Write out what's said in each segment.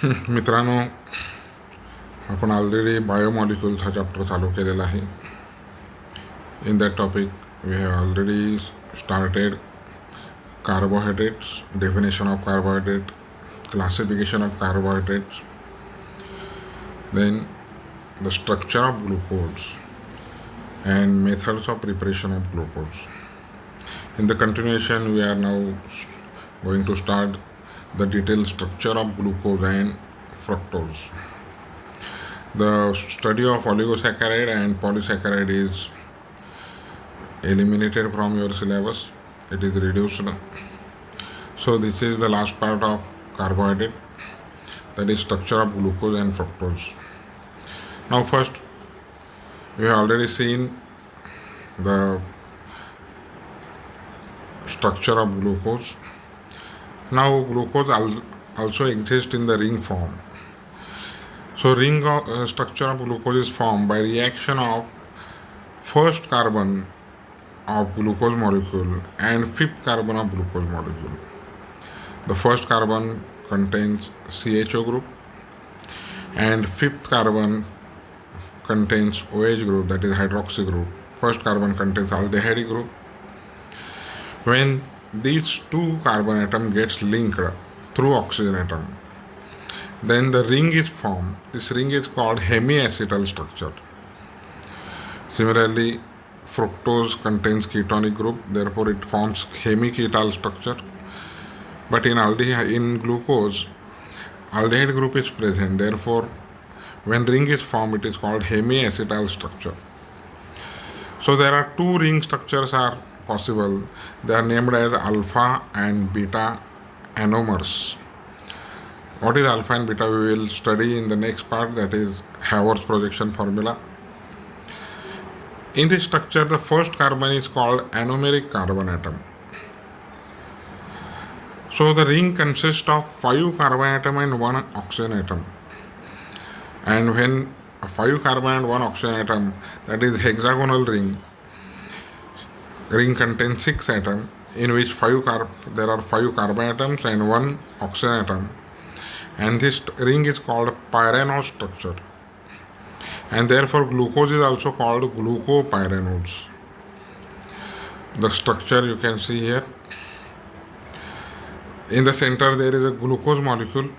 मित्रांनो, आपण already biomolecules हा चॅप्टर चालू केलेला आहे. In that topic we have already started carbohydrates, definition of carbohydrate, classification of carbohydrates, then the structure of glucose and methods of preparation of glucose. In the continuation, we are now going to start the detailed structure of glucose and fructose. The study of oligosaccharide and polysaccharide is eliminated from your syllabus. It is reduced. So this is the last part of carbohydrate, that is structure of glucose and fructose. Now first, we have already seen the structure of glucose. Now glucose also exists in the ring form. So ring structure of glucose is formed by reaction of first carbon of glucose molecule and fifth carbon of glucose molecule. The first carbon contains CHO group and fifth carbon contains OH group, that is hydroxy group. First carbon contains aldehyde group. When these two carbon atom gets linked through oxygen atom, then the ring is formed. This ring is called hemiacetal structure. Similarly, fructose contains ketonic group, therefore it forms hemiketal structure. But in glucose, aldehyde group is present, therefore when ring is formed, it is called hemiacetal structure. So there are two ring structures are possible. They are named as alpha and beta anomers. What is alpha and beta we will study in the next part, that is Haber's projection formula. In this structure, the first carbon is called anomeric carbon atom. So the ring consists of 5 carbon atom and 1 oxygen atom. And when 5 carbon and 1 oxygen atom, that is hexagonal ring contains 6 atoms, in which there are 5 carbon atoms and 1 oxygen atom. And this ring is called pyranose structure. And therefore glucose is also called glucopyranodes. The structure you can see here. In the center there is a glucose molecule,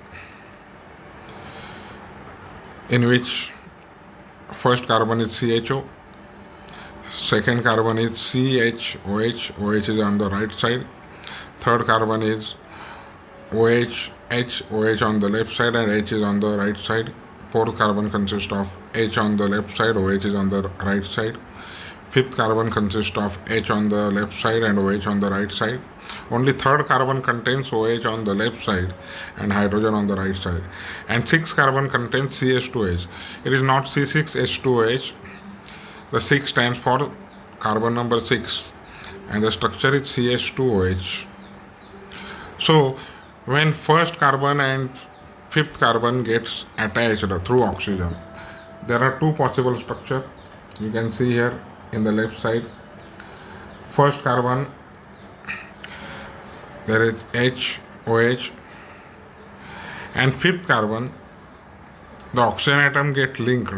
in which first carbon is CHO, second carbon is CHOH, OH is on the right side, third carbon is OH, OH on the left side and H is on the right side, fourth carbon consists of H on the left side, OH is on the right side, fifth carbon consists of H on the left side and OH on the right side. Only third carbon contains OH on the left side and hydrogen on the right side. And sixth carbon contains CH2H. It is not C6H2OH. The 6 stands for carbon number 6 and the structure is CH2OH. So when first carbon and fifth carbon gets attached through oxygen, there are two possible structures. You can see here in the left side. First carbon, there is H, OH, and fifth carbon, the oxygen atom gets linked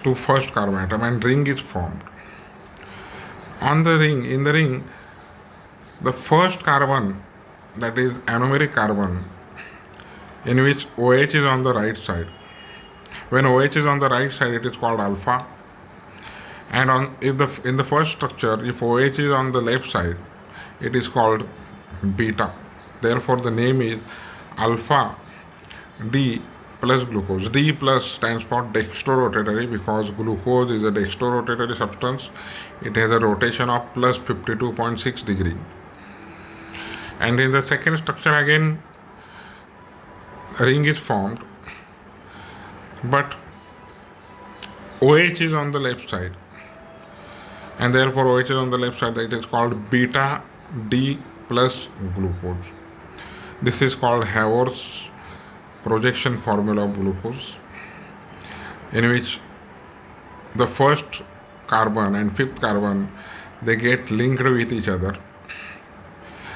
to first carbon atom and ring is formed. In the ring, the first carbon, that is anomeric carbon, in which OH is on the right side. When OH is on the right side, it is called alpha. And in the first structure, if OH is on the left side, it is called beta. Therefore, the name is alpha D plus glucose. D plus stands for dextrorotatory because glucose is a dextrorotatory substance. It has a rotation of plus 52.6 degree. And in the second structure again, a ring is formed, but OH is on the left side. And therefore OH is on the left side, it is called beta D plus glucose. This is called Haber's projection formula of glucose, in which the first carbon and fifth carbon, they get linked with each other.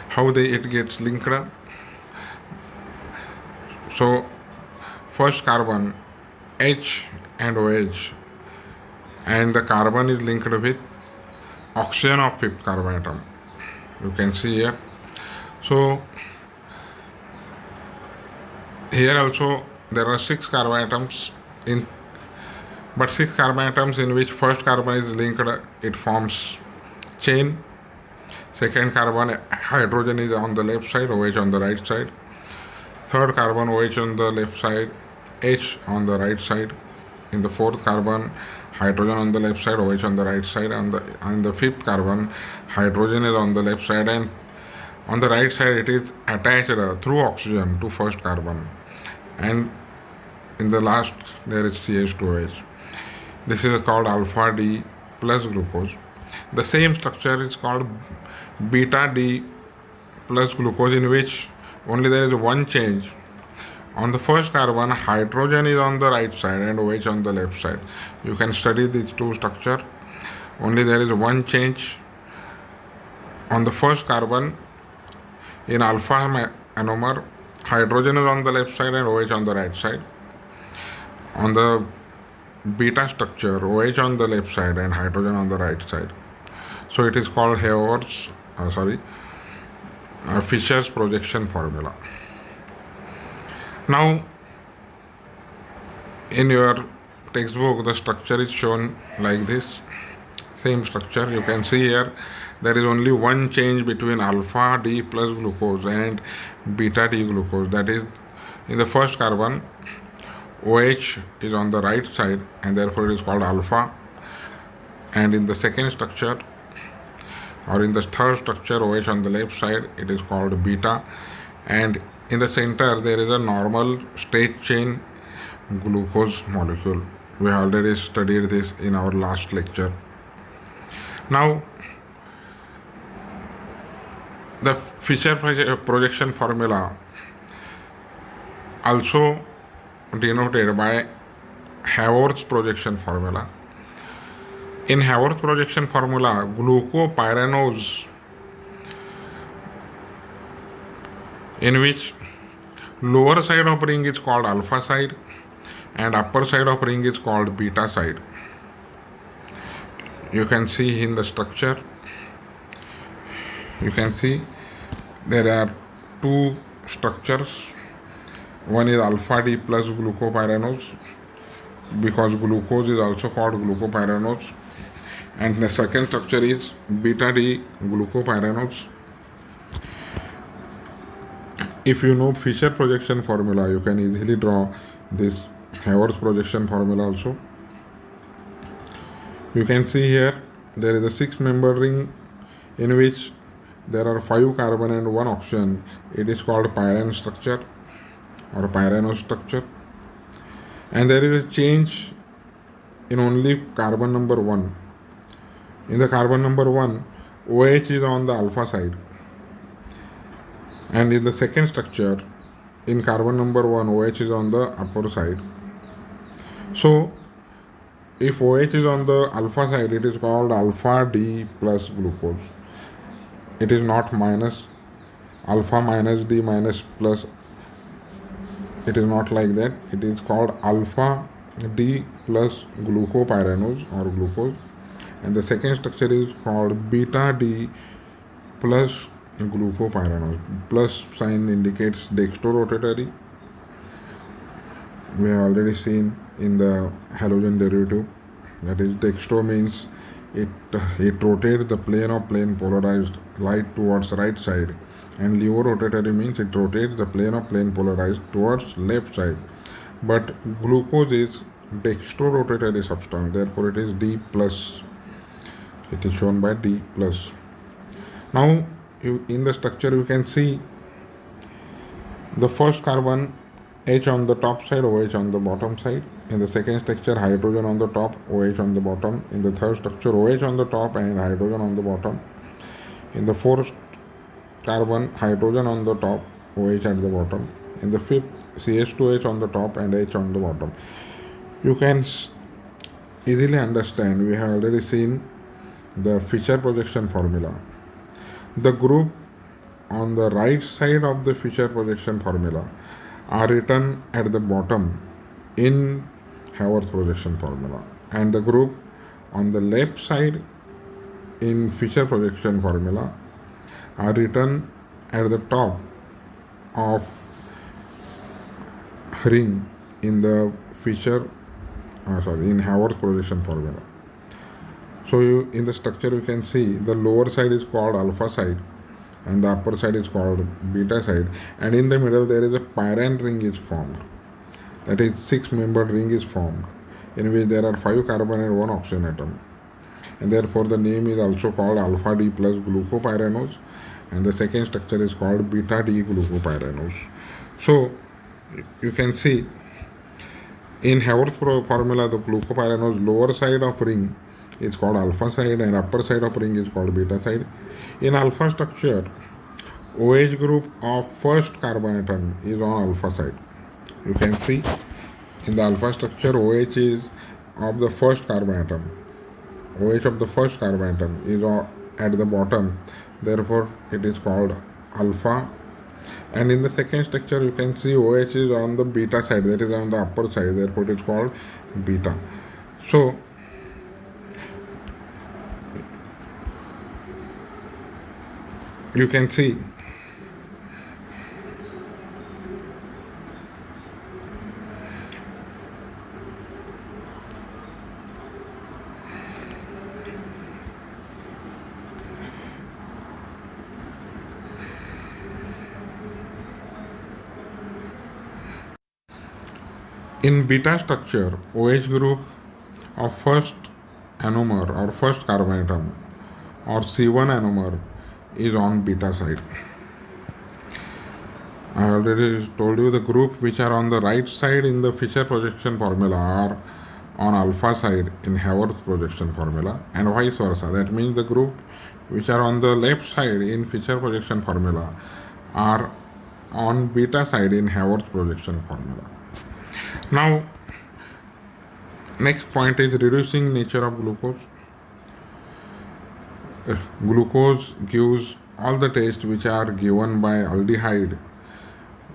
How it gets linked? So first carbon H and OH, and the carbon is linked with oxygen of fifth carbon atom. You can see here. So here also there are 6 carbon atoms in, but 6 carbon atoms in which first carbon is linked, it forms chain. Second carbon hydrogen is on the left side, OH on the right side. Third carbon OH on the left side, H on the right side. In the fourth carbon hydrogen on the left side, OH on the right side. On the fifth carbon hydrogen is on the left side, and on the right side it is attached through oxygen to first carbon, and in the last there is CH2OH. This is called alpha D plus glucose. The same structure is called beta D plus glucose, in which only there is one change. On the first carbon, hydrogen is on the right side and OH on the left side. You can study these two structure. Only there is one change. On the first carbon, in alpha anomer, hydrogen is on the left side and OH on the right side. On the beta structure, OH on the left side and hydrogen on the right side. So it is called Fischer's projection formula. Now, in your textbook, the structure is shown like this. Same structure. You can see here there is only one change between alpha D plus glucose and beta D glucose. That is, in the first carbon, OH is on the right side and therefore it is called alpha. And in the second structure, or in the third structure, OH on the left side, it is called beta. And in the center, there is a normal straight chain glucose molecule. We already studied this in our last lecture. Now, the Fischer projection formula, also denoted by Haworth's projection formula. In Haworth's projection formula, glucopyranose, in which lower side of ring is called alpha side and upper side of ring is called beta side. You can see in the structure, you can see there are two structures. One is alpha D plus glucopyranose, because glucose is also called glucopyranose, and the second structure is beta D glucopyranose. If you know Fischer projection formula, you can easily draw this Haworth's projection formula also. You can see here there is a 6-member ring in which there are 5 carbon and 1 oxygen. It is called pyran structure or pyranose structure. And there is a change in only carbon number 1. In the carbon number 1, OH is on the alpha side. And in the second structure, in carbon number 1, OH is on the upper side. So, if OH is on the alpha side, it is called alpha D plus glucose. It is not minus alpha minus D minus plus. It is not like that. It is called alpha D plus glucopyranose or glucose. And the second structure is called beta D plus glucopyranose. Plus sign indicates dextrorotatory. We have already seen in the halogen derivative. That is, dextro means it rotates the plane of plane polarized light towards right side, and levorotatory means it rotates the plane of plane polarized towards left side. But glucose is dextrorotatory substance, therefore it is D plus. It is shown by D plus. Now, in the structure you can see the first carbon H on the top side, OH on the bottom side. In the second structure, hydrogen on the top, OH on the bottom. In the third structure, OH on the top and hydrogen on the bottom. In the fourth carbon, hydrogen on the top, OH at the bottom. In the fifth, CH2H on the top and H on the bottom. You can easily understand, we have already seen the Fischer projection formula. The group on the right side of the Fischer projection formula are written at the bottom in Haworth projection formula, and the group on the left side in Fisher projection formula are written at the top of ring in the in Haworth projection formula. So in the structure you can see the lower side is called alpha side and the upper side is called beta side, and in the middle there is a pyrene ring is formed. That is 6-membered ring is formed in which there are 5 carbon and 1 oxygen atom, and therefore the name is also called alpha D plus glucopyranose, and the second structure is called beta D glucopyranose. So you can see in Haworth formula the glucopyranose lower side of ring is called alpha side and upper side of ring is called beta side. In alpha structure, OH group of first carbon atom is on alpha side. You can see in the alpha structure OH is of the first carbon atom. OH of the first carbon atom is at the bottom, therefore it is called alpha. And in the second structure you can see OH is on the beta side, that is on the upper side, therefore it is called beta. So you can see in beta structure, OH group of first anomer or first carbon atom or C1 anomer is on beta side. I already told you the group which are on the right side in the Fisher projection formula are on alpha side in Haworth projection formula, and vice versa. That means the group which are on the left side in Fisher projection formula are on beta side in Haworth projection formula. Now, next point is reducing nature of glucose. Glucose gives all the tastes which are given by aldehyde.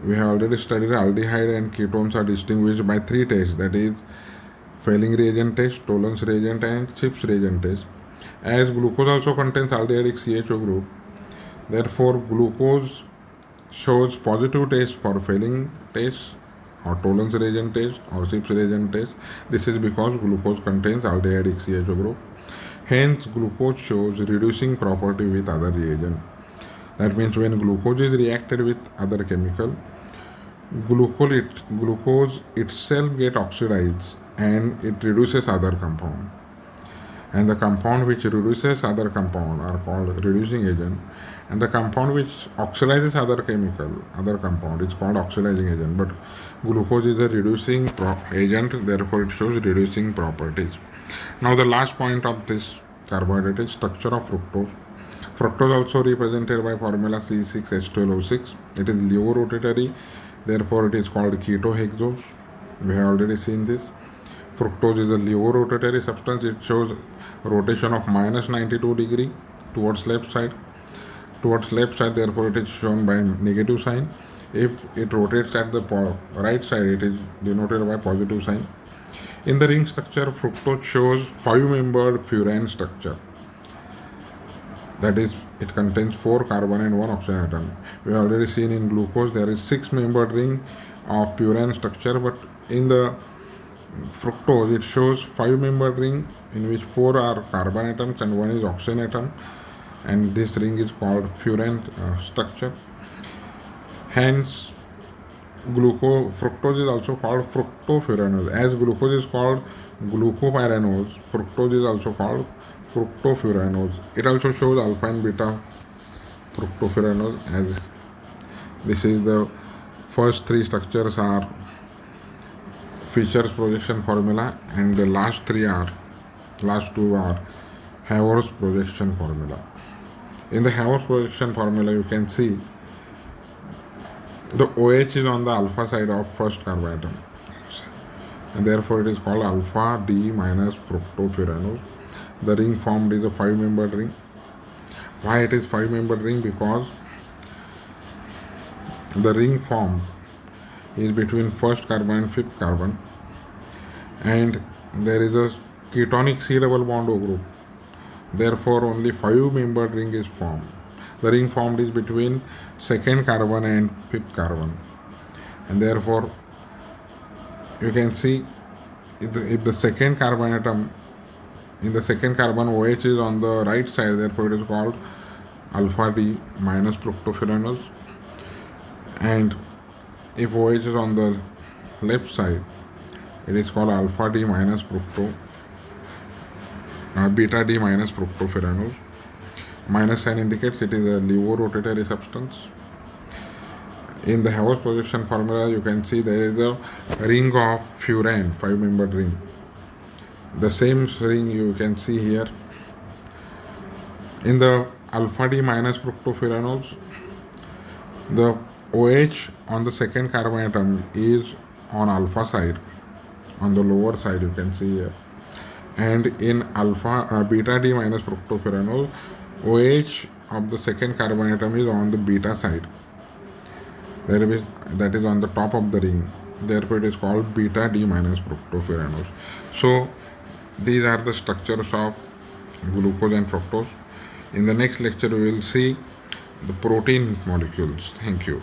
We have already studied aldehyde and ketones are distinguished by 3 tastes, that is Fehling reagent test, Tollens reagent and Chips reagent test. As glucose also contains aldehydic CHO group, therefore glucose shows positive taste for Fehling test or Tollens reagent test or Chips reagent test. This is because glucose contains aldehydic CHO group. Hence, glucose shows reducing property with other reagent. That means when glucose is reacted with other chemical, glucose itself get oxidized and it reduces other compound. And the compound which reduces other compound are called reducing agent, and the compound which oxidizes other compound is called oxidizing agent. But glucose is a reducing agent, therefore it shows reducing properties. Now the last point of this carbohydrate is structure of fructose. Fructose also represented by formula C6H12O6. It is levorotatory, therefore it is called ketohexose. We have already seen this. Fructose is a levorotatory substance. It shows rotation of minus 92 degree towards left side. Therefore it is shown by negative sign. If it rotates at the right side, it is denoted by positive sign. In the ring structure, fructose shows 5-membered furan structure. That is, it contains 4 carbon and 1 oxygen atom. We have already seen in glucose there is 6-membered ring of furan structure, but in the fructose it shows 5-membered ring in which 4 are carbon atoms and 1 is oxygen atom, and this ring is called furan structure. Hence, fructose is also called fructofuranose. As glucose is called glucopyranose, fructose is also called fructofuranose. It also shows alpha and beta fructofuranose, as this is the first 3 structures are Fisher's projection formula, and the last 2 are Haworth's projection formula. In the Haworth projection formula you can see the OH is on the alpha side of first carbon atom, and therefore it is called alpha D minus fructofuranose. The ring formed is a 5-membered ring. Why it is 5-membered ring? Because the ring formed is between first carbon and fifth carbon, and there is a ketonic C double bond O group. Therefore, only 5-membered ring is formed. The ring formed is between second carbon and fifth carbon, and therefore you can see if the second carbon atom in the second carbon OH is on the right side, therefore it is called alpha D minus fructofuranose, and if OH is on the left side, it is called alpha D minus beta D minus fructofuranose. Minus sign indicates it is a levorotatory substance. In the Haber's projection formula, you can see there is a ring of furan, 5-membered ring. The same ring you can see here. In the alpha D minus fructofuranose, the OH on the second carbon atom is on alpha side, on the lower side you can see here. And in beta D minus fructofuranose, OH of the second carbon atom is on the beta side. That is on the top of the ring. Therefore, it is called beta D minus fructofuranose. So, these are the structures of glucose and fructose. In the next lecture, we will see the protein molecules. Thank you.